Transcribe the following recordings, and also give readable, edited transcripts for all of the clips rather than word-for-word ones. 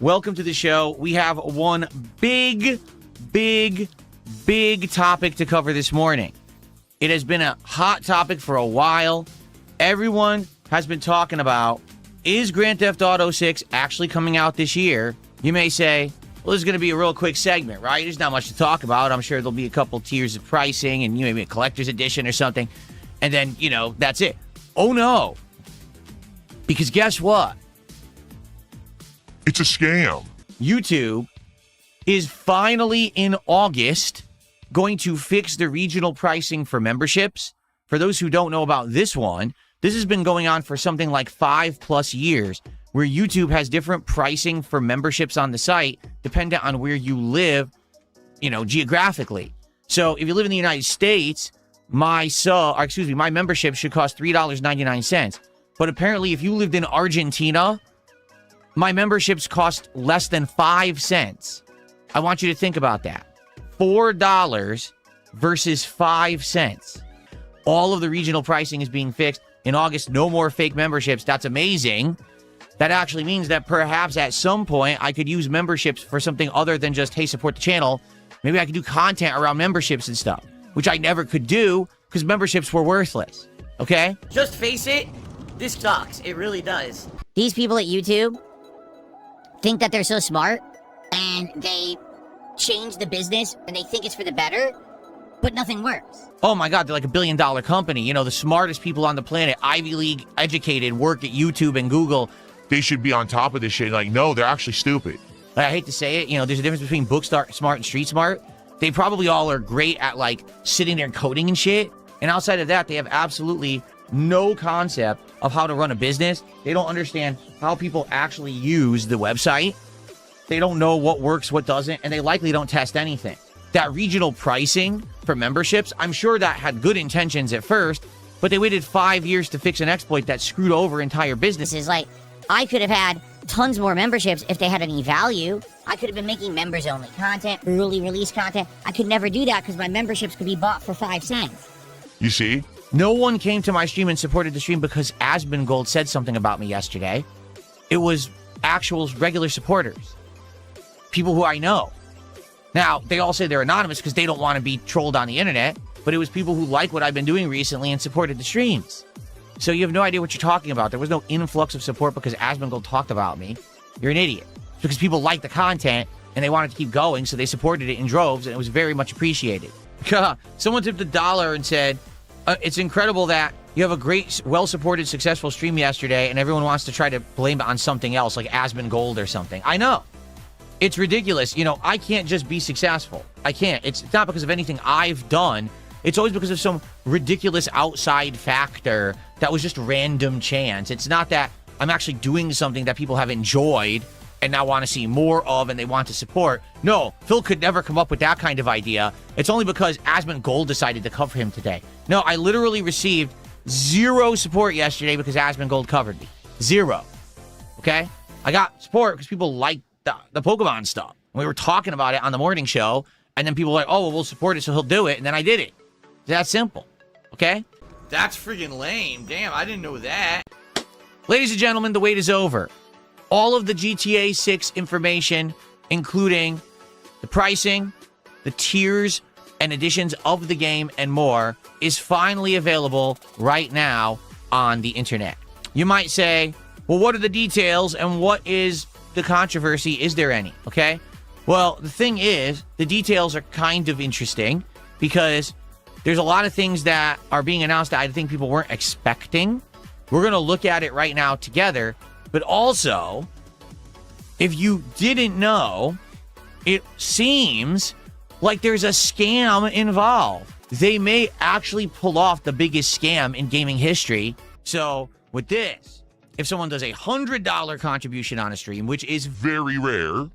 Welcome to the show. We have one big topic to cover this morning. It has been a hot topic for a while. Everyone has been talking about, is Grand Theft Auto 6 actually coming out this year? You may say, well, this is going to be a real quick segment, right? There's not much to talk about. I'm sure there'll be a couple tiers of pricing and maybe a collector's edition or something. And then, that's it. Oh, no. Because guess what? It's a scam. YouTube is finally in August going to fix the regional pricing for memberships. For those who don't know about this one, this has been going on for something like 5+ years, where YouTube has different pricing for memberships on the site dependent on where you live, geographically. So if you live in the United States, my membership should cost $3.99. But apparently if you lived in Argentina, my memberships cost less than 5 cents. I want you to think about that. $4 versus 5 cents. All of the regional pricing is being fixed. In August, no more fake memberships. That's amazing. That actually means that perhaps at some point I could use memberships for something other than just, hey, support the channel. Maybe I could do content around memberships and stuff, which I never could do because memberships were worthless. Okay? Just face it, this sucks. It really does. These people at YouTube think that they're so smart, and they change the business, and they think it's for the better, but nothing works. Oh my God, they're like $1 billion company. The smartest people on the planet, Ivy League educated, work at YouTube and Google. They should be on top of this shit. Like, no, they're actually stupid. I hate to say it, there's a difference between book smart and street smart. They probably all are great at sitting there and coding and shit. And outside of that, they have absolutely no concept of how to run a business. They don't understand how people actually use the website. They don't know what works, what doesn't, and they likely don't test anything. That regional pricing for memberships, I'm sure that had good intentions at first, but they waited 5 years to fix an exploit that screwed over entire businesses. I could have had tons more memberships if they had any value. I could have been making members-only content, early release content. I could never do that because my memberships could be bought for 5 cents. You see? No one came to my stream and supported the stream because Asmongold said something about me yesterday. It was actual regular supporters. People who I know. Now, they all say they're anonymous because they don't want to be trolled on the internet, but it was people who like what I've been doing recently and supported the streams. So you have no idea what you're talking about. There was no influx of support because Asmongold talked about me. You're an idiot. It's because people liked the content and they wanted to keep going, so they supported it in droves, and it was very much appreciated. Someone tipped $1 and said, it's incredible that you have a great, well-supported, successful stream yesterday, and everyone wants to try to blame it on something else, like Asmongold or something. I know. It's ridiculous. I can't just be successful. I can't. It's not because of anything I've done. It's always because of some ridiculous outside factor that was just random chance. It's not that I'm actually doing something that people have enjoyed and now want to see more of and they want to support. No, Phil could never come up with that kind of idea. It's only because Asmongold decided to cover him today. No, I literally received 0 support yesterday because Asmongold covered me. 0. Okay? I got support because people like the Pokemon stuff. We were talking about it on the morning show, and then people were like, oh, well, we'll support it, so he'll do it, and then I did it. It's that simple. Okay? That's freaking lame. Damn, I didn't know that. Ladies and gentlemen, the wait is over. All of the GTA 6 information, including the pricing, the tiers, and editions of the game, and more, is finally available right now on the internet. You might say, well, what are the details, and what is the controversy? Is there any? Okay? Well, the thing is, the details are kind of interesting because there's a lot of things that are being announced that I think people weren't expecting. We're going to look at it right now together. But also, if you didn't know, it seems like there's a scam involved. They may actually pull off the biggest scam in gaming history. So with this, if someone does $100 contribution on a stream, which is Very rare.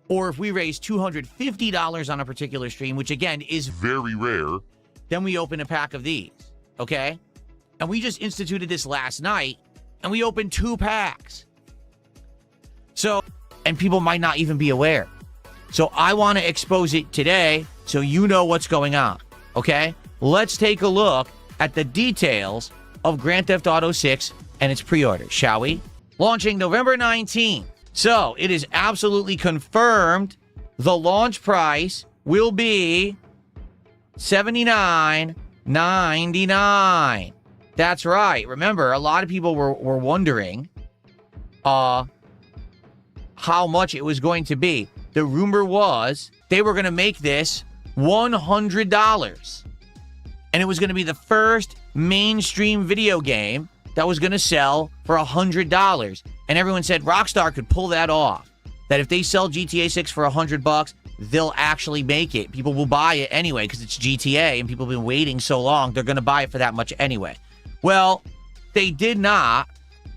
or if we raise $250 on a particular stream, which again is Very rare. then we open a pack of these, okay? And we just instituted this last night, and we opened 2 packs. So, and people might not even be aware. So I want to expose it today so you know what's going on, okay? Let's take a look at the details of Grand Theft Auto 6 and its pre-orders, shall we? Launching November 19th. So it is absolutely confirmed the launch price will be $79.99. That's right. Remember, a lot of people were wondering how much it was going to be. The rumor was they were going to make this $100. And it was going to be the first mainstream video game that was going to sell for $100. And everyone said Rockstar could pull that off. That if they sell GTA 6 for $100, they'll actually make it. People will buy it anyway because it's GTA and people have been waiting so long. They're going to buy it for that much anyway. Well, they did not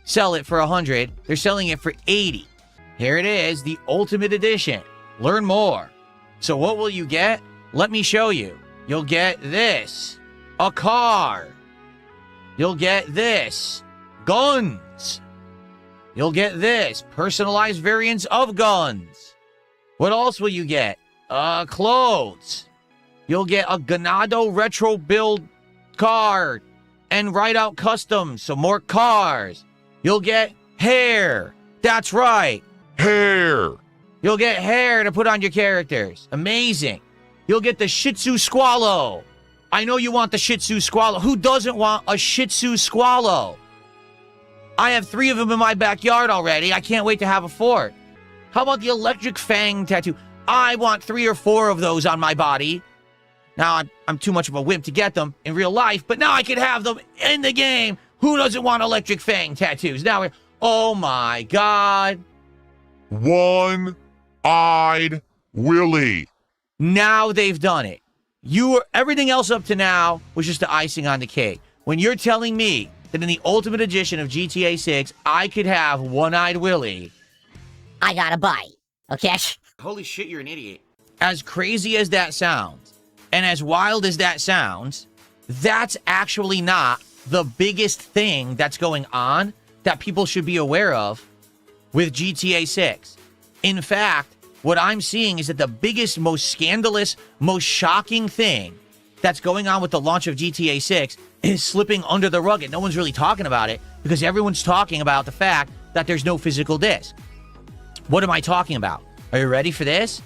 sell it for $100. They're selling it for $80. Here it is, the Ultimate Edition. Learn more. So what will you get? Let me show you. You'll get this. A car. You'll get this. Guns. You'll get this. Personalized variants of guns. What else will you get? Clothes. You'll get a Ganado retro build card. And write out customs, so more cars. You'll get hair. That's right. Hair. You'll get hair to put on your characters. Amazing. You'll get the Shih Tzu Squallow. I know you want the Shih Tzu Squallow. Who doesn't want a Shih Tzu Squallow? I have 3 of them in my backyard already. I can't wait to have a 4th. How about the Electric Fang tattoo? I want 3 or 4 of those on my body. Now, I'm too much of a wimp to get them in real life, but now I can have them in the game. Who doesn't want Electric Fang tattoos? Now we're... Oh, my God. One-eyed Willie. Now they've done it. Everything else up to now was just the icing on the cake. When you're telling me that in the Ultimate Edition of GTA 6, I could have One-Eyed Willie... I gotta buy. Okay? Holy shit, you're an idiot. As crazy as that sounds, and as wild as that sounds, that's actually not the biggest thing that's going on that people should be aware of with GTA 6. In fact, what I'm seeing is that the biggest, most scandalous, most shocking thing that's going on with the launch of GTA 6 is slipping under the rug, and no one's really talking about it because everyone's talking about the fact that there's no physical disc. What am I talking about? Are you ready for this?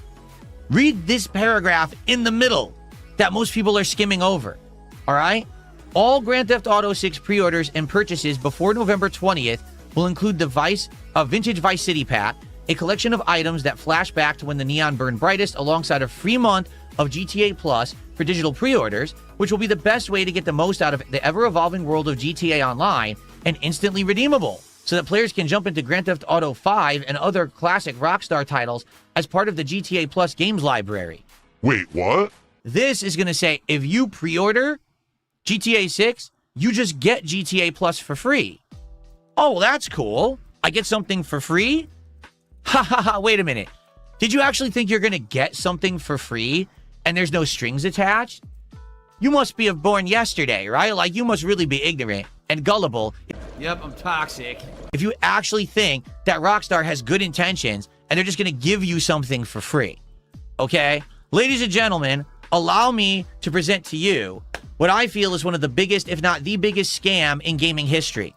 Read this paragraph in the middle that most people are skimming over, all right? All Grand Theft Auto 6 pre-orders and purchases before November 20th will include the Vintage Vice City Pack, a collection of items that flash back to when the neon burned brightest, alongside a free month of GTA Plus for digital pre-orders, which will be the best way to get the most out of the ever-evolving world of GTA Online and instantly redeemable, so that players can jump into Grand Theft Auto 5 and other classic Rockstar titles as part of the GTA Plus games library. Wait, what? This is going to say, if you pre-order GTA 6, you just get GTA Plus for free. Oh, well, that's cool. I get something for free? Ha ha ha, wait a minute. Did you actually think you're going to get something for free and there's no strings attached? You must be born yesterday, right? Like, you must really be ignorant and gullible. Yep, I'm toxic. If you actually think that Rockstar has good intentions and they're just going to give you something for free. Okay? Ladies and gentlemen, allow me to present to you what I feel is one of the biggest, if not the biggest scam in gaming history.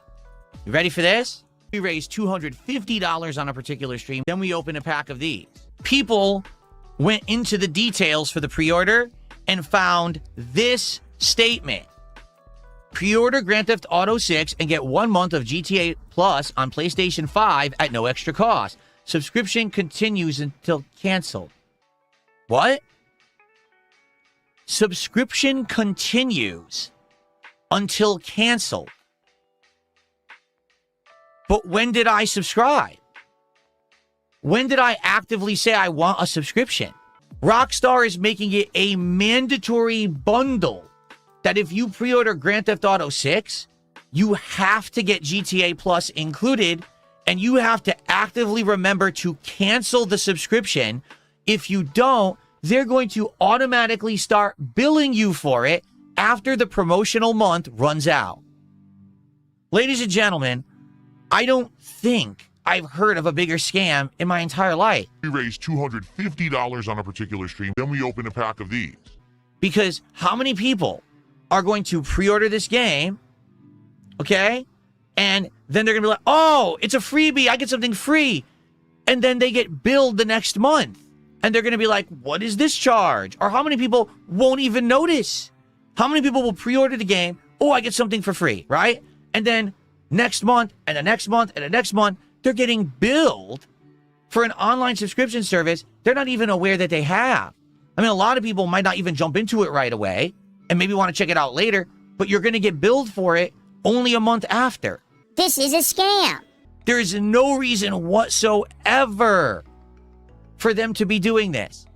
You ready for this? We raised $250 on a particular stream. Then we opened a pack of these. People went into the details for the pre-order and found this statement. Pre-order Grand Theft Auto 6 and get 1 month of GTA Plus on PlayStation 5 at no extra cost. Subscription continues until canceled. What? Subscription continues until canceled. But when did I subscribe? When did I actively say I want a subscription? Rockstar is making it a mandatory bundle that if you pre-order Grand Theft Auto 6, you have to get GTA Plus included, and you have to actively remember to cancel the subscription. If you don't, they're going to automatically start billing you for it after the promotional month runs out. Ladies and gentlemen, I don't think I've heard of a bigger scam in my entire life. We raised $250 on a particular stream. Then we opened a pack of these. Because how many people are going to pre-order this game, okay? And then they're going to be like, oh, it's a freebie. I get something free. and then they get billed the next month. And they're going to be like, what is this charge? Or how many people won't even notice? How many people will pre-order the game? Oh, I get something for free, right? And then next month, and the next month, and the next month, they're getting billed for an online subscription service they're not even aware that they have. I mean, a lot of people might not even jump into it right away and maybe want to check it out later, but you're going to get billed for it only a month after. This is a scam. There is no reason whatsoever for them to be doing this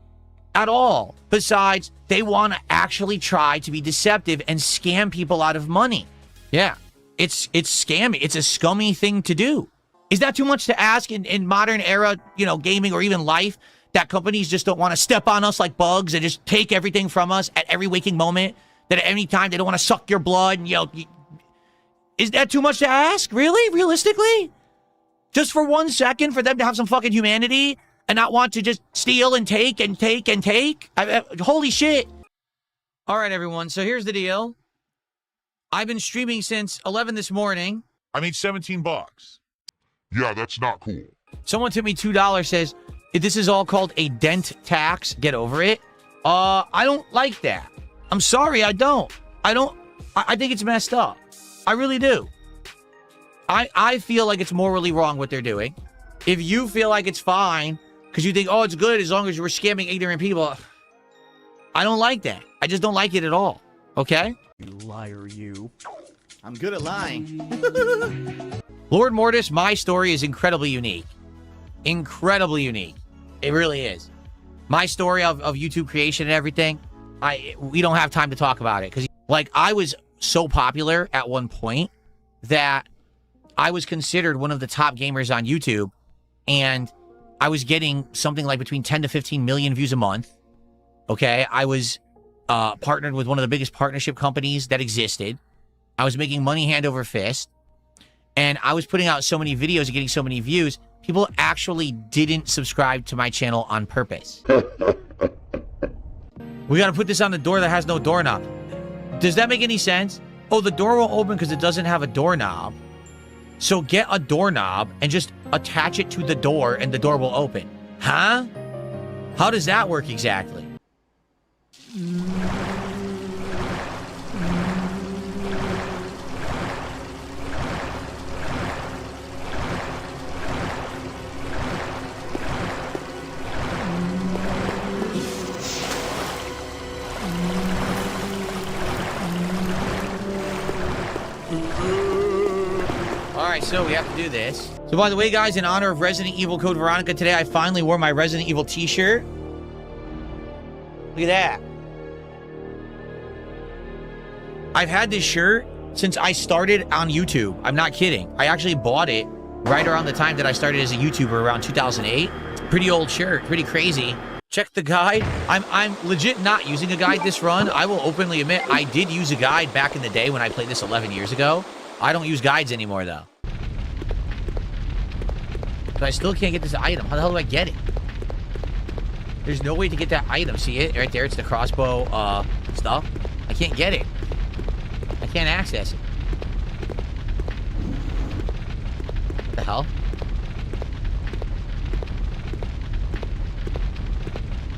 at all. Besides, they want to actually try to be deceptive and scam people out of money. Yeah, it's scammy. It's a scummy thing to do. Is that too much to ask in modern era, gaming or even life, that companies just don't want to step on us like bugs and just take everything from us at every waking moment, that at any time they don't want to suck your blood? And, is that too much to ask? Really? Realistically? Just for 1 second for them to have some fucking humanity and not want to just steal and take and take and take? Holy shit. All right, everyone. So here's the deal. I've been streaming since 11 this morning. I made $17. Yeah, that's not cool. Someone tipped me $2, says, this is all called a dent tax. Get over it. I don't like that. I'm sorry, I don't. I think it's messed up. I really do. I feel like it's morally wrong what they're doing. If you feel like it's fine, because you think, oh, it's good as long as you're scamming ignorant people, I don't like that. I just don't like it at all. Okay? You liar, you. I'm good at lying. Lord Mortis, my story is incredibly unique. Incredibly unique. It really is. My story of YouTube creation and everything, we don't have time to talk about it. Because, I was so popular at one point that I was considered one of the top gamers on YouTube. And I was getting something like between 10 to 15 million views a month. Okay? I was partnered with one of the biggest partnership companies that existed. I was making money hand over fist. And I was putting out so many videos and getting so many views, people actually didn't subscribe to my channel on purpose. We got to put this on the door that has no doorknob. Does that make any sense? Oh, the door won't open because it doesn't have a doorknob. So get a doorknob and just attach it to the door and the door will open. Huh? How does that work exactly? Alright, so we have to do this. So by the way, guys, in honor of Resident Evil Code Veronica, today I finally wore my Resident Evil t-shirt. Look at that. I've had this shirt since I started on YouTube. I'm not kidding. I actually bought it right around the time that I started as a YouTuber, around 2008. Pretty old shirt, pretty crazy. Check the guide. I'm legit not using a guide this run. I will openly admit I did use a guide back in the day when I played this 11 years ago. I don't use guides anymore, though. But I still can't get this item. How the hell do I get it? There's no way to get that item. See it? Right there. It's the crossbow stuff. I can't get it. I can't access it. What the hell?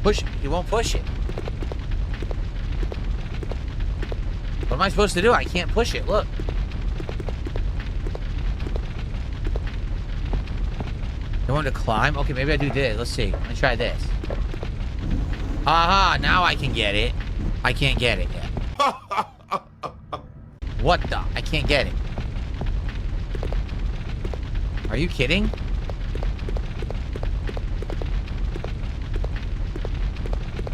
Push. You won't push it. What am I supposed to do? I can't push it. Look. I want to climb? Okay, maybe I do this. Let's see. Let me try this. Aha, now I can get it. I can't get it yet. What the? I can't get it. Are you kidding?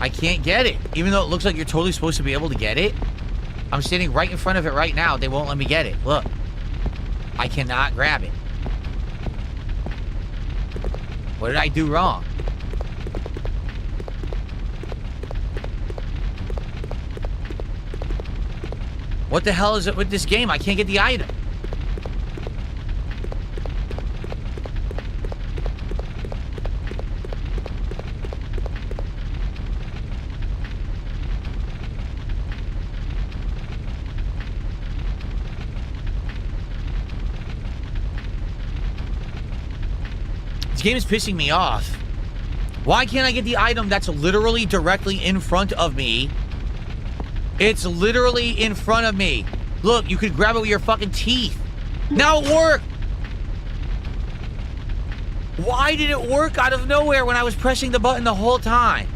I can't get it. Even though it looks like you're totally supposed to be able to get it. I'm standing right in front of it right now. They won't let me get it. Look. I cannot grab it. What did I do wrong? What the hell is it with this game? I can't get the item. This game is pissing me off. Why can't I get the item that's literally directly in front of me? It's literally in front of me. Look, you could grab it with your fucking teeth. Now it worked. Why did it work out of nowhere when I was pressing the button the whole time?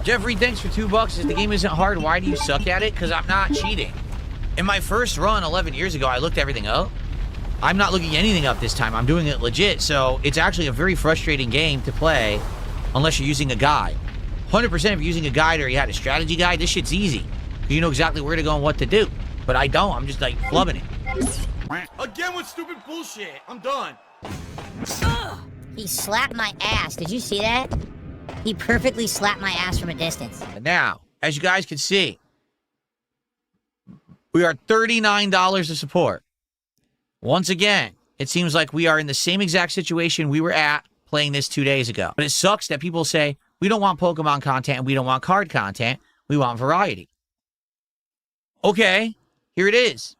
Jeffrey, thanks for $2. If the game isn't hard, why do you suck at it? Because I'm not cheating. In my first run 11 years ago, I looked everything up. I'm not looking anything up this time. I'm doing it legit. So it's actually a very frustrating game to play unless you're using a guide. 100% if you're using a guide or you had a strategy guide, this shit's easy. You know exactly where to go and what to do. But I don't. I'm just like flubbing it. Again with stupid bullshit. I'm done. He slapped my ass. Did you see that? He perfectly slapped my ass from a distance. And now, as you guys can see, we are $39 of support. Once again, it seems like we are in the same exact situation we were at playing this 2 days ago. But it sucks that people say, we don't want Pokemon content and we don't want card content. We want variety. Okay, here it is.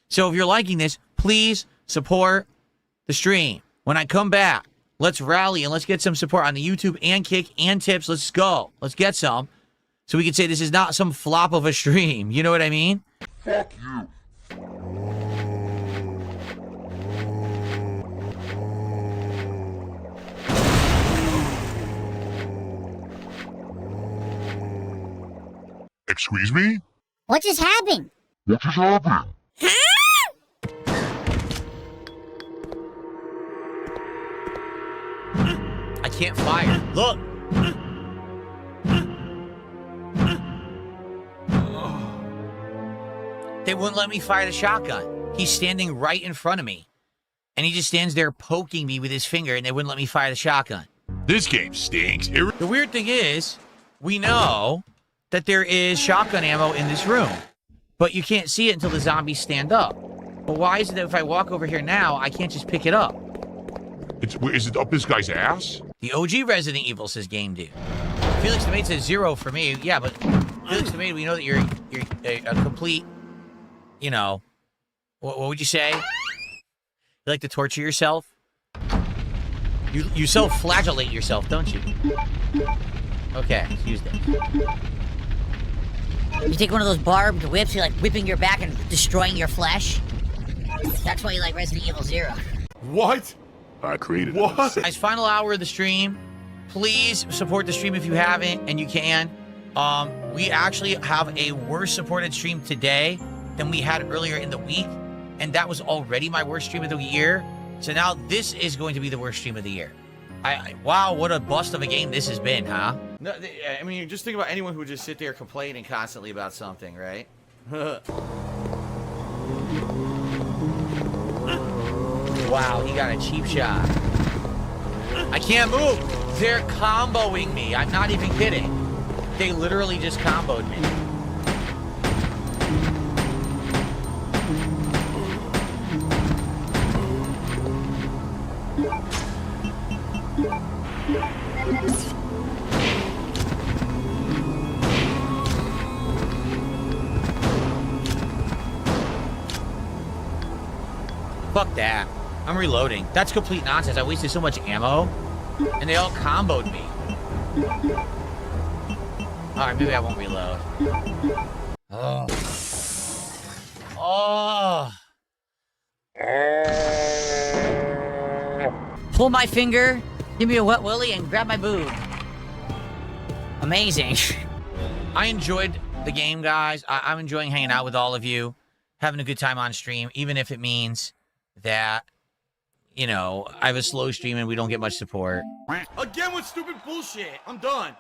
So if you're liking this, please support the stream. When I come back, let's rally and let's get some support on the YouTube and Kick and Tips. Let's go. Let's get some. So we can say this is not some flop of a stream. You know what I mean? Fuck you. Excuse me? What just happened? What just happened? I can't fire. Look. They wouldn't let me fire the shotgun. He's standing right in front of me. And he just stands there poking me with his finger and they wouldn't let me fire the shotgun. This game stinks. The weird thing is, we know that there is shotgun ammo in this room. But you can't see it until the zombies stand up. But why is it that if I walk over here now, I can't just pick it up? Is it up this guy's ass? The OG Resident Evil says game dude. Felix the Maid says 0 for me. Yeah, but Felix the Maid, we know that you're a complete, you know, what would you say? You like to torture yourself? You self-flagellate yourself, don't you? Okay, let's use this. You take one of those barbed whips, you're like whipping your back and destroying your flesh. That's why you like Resident Evil 0. What? I created what? Guys, final hour of the stream. Please support the stream if you haven't, and you can. We actually have a worse supported stream today than we had earlier in the week, and that was already my worst stream of the year. So now this is going to be the worst stream of the year. Wow, what a bust of a game this has been, huh? No, I mean, just think about anyone who would just sit there complaining constantly about something, right? Wow, he got a cheap shot. I can't move. They're comboing me. I'm not even kidding. They literally just comboed me. Fuck that. I'm reloading. That's complete nonsense. I wasted so much ammo, and they all comboed me. Alright, maybe I won't reload. Oh. Oh. Pull my finger, give me a wet willy, and grab my boob. Amazing. I enjoyed the game, guys. I'm enjoying hanging out with all of you, having a good time on stream, even if it means that, you know, I have a slow stream and we don't get much support. Again with stupid bullshit. I'm done.